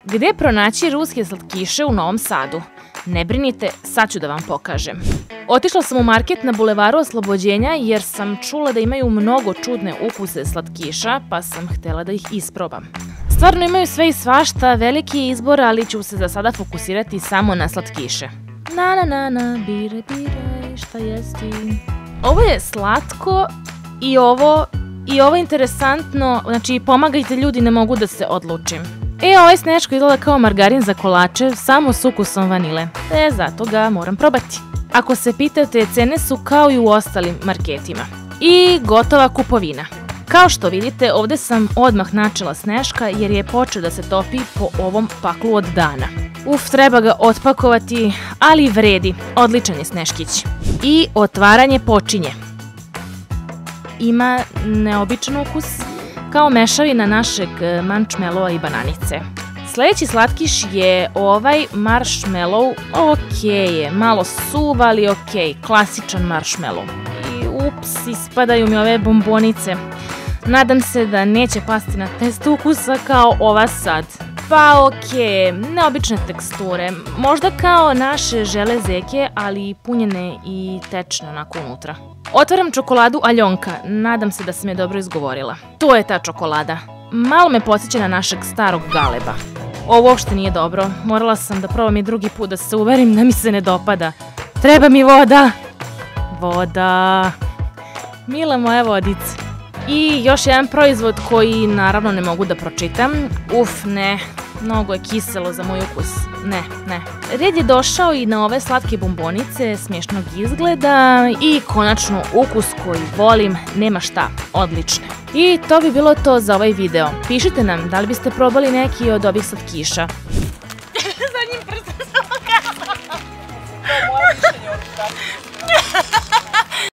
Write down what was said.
Gde pronaći ruske slatkiše u Novom Sadu? Ne brinite, sad ću da vam pokažem. Otišla sam u market na Bulevaru Oslobođenja jer sam čula da imaju mnogo čudne ukuse slatkiša, pa sam htela da ih isprobam. Stvarno imaju sve i svašta, veliki je izbor, ali ću se za sada fokusirati samo na slatkiše. Na, biraj, šta jesti? Ovo je slatko i ovo je interesantno, znači pomagajte ljudi, ne mogu da se odlučim. Ovaj sneško izgleda kao margarin za kolače, samo s ukusom vanile, zato ga moram probati. Ako se pitate, cene su kao i u ostalim marketima. I gotova kupovina. Kao što vidite, ovde sam odmah načela sneška jer je počeo da se topi po ovom paklu od dana. Treba ga otpakovati, ali vredi, odličan je sneškić. I otvaranje počinje. Ima neobičan ukus, kao mešavina našeg mančmelova i bananice. Sledeći slatkiš je ovaj marshmallow, je, malo suv, ali klasičan marshmallow. I ups, ispadaju mi ove bombonice. Nadam se da neće pasti na test ukusa kao ova sad. Pa neobične teksture, možda kao naše železeke, ali punjene i tečne onako unutra. Otvaram čokoladu Aljonka, nadam se da sam je dobro izgovorila. To je ta čokolada. Malo me podsjeća na našeg starog Galeba. Ovo uopšte nije dobro, morala sam da probam i drugi put da se uverim da mi se ne dopada. Treba mi voda! Voda! Mila moja vodica. I još jedan proizvod koji naravno ne mogu da pročitam. Ne, mnogo je kiselo za moj ukus. Ne. Red je došao i na ove slatke bombonice, smiješnog izgleda i konačno ukus koji volim, nema šta, odlične. I to bi bilo to za ovaj video. Pišite nam da li biste probali neki od ovih slatkiša. Zadnjim prstom sam pokazala.